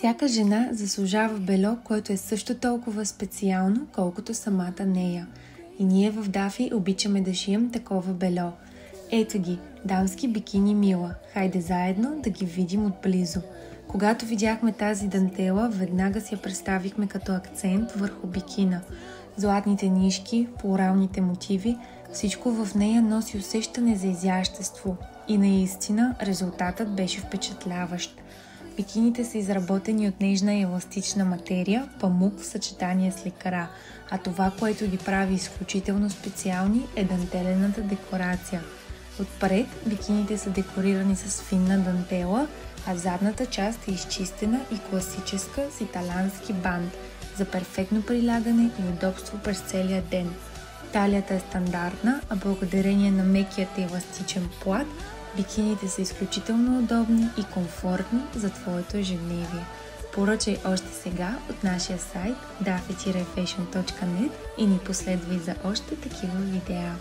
Всяка жена заслужава бело, което е също толкова специално, колкото самата нея. И ние в Дафи обичаме да шием такова бело. Ето ги, дамски бикини Мила. Хайде заедно да ги видим отблизо. Когато видяхме тази дантела, веднага си я представихме като акцент върху бикина. Златните нишки, флоралните мотиви, всичко в нея носи усещане за изящество. И наистина резултатът беше впечатляващ. Бикините са изработени от нежна и еластична материя, памук в съчетание с лекара, а това, което ги прави изключително специални, е дантелената декорация. Отпред бикините са декорирани с финна дантела, а задната част е изчистена и класическа с италиански бант за перфектно прилягане и удобство през целия ден. Талията е стандартна, а благодарение на мекият и еластичен плат, бикините са изключително удобни и комфортни за твоето ежедневие. Поръчай още сега от нашия сайт dafi-fashion.net и ни последвай за още такива видеа.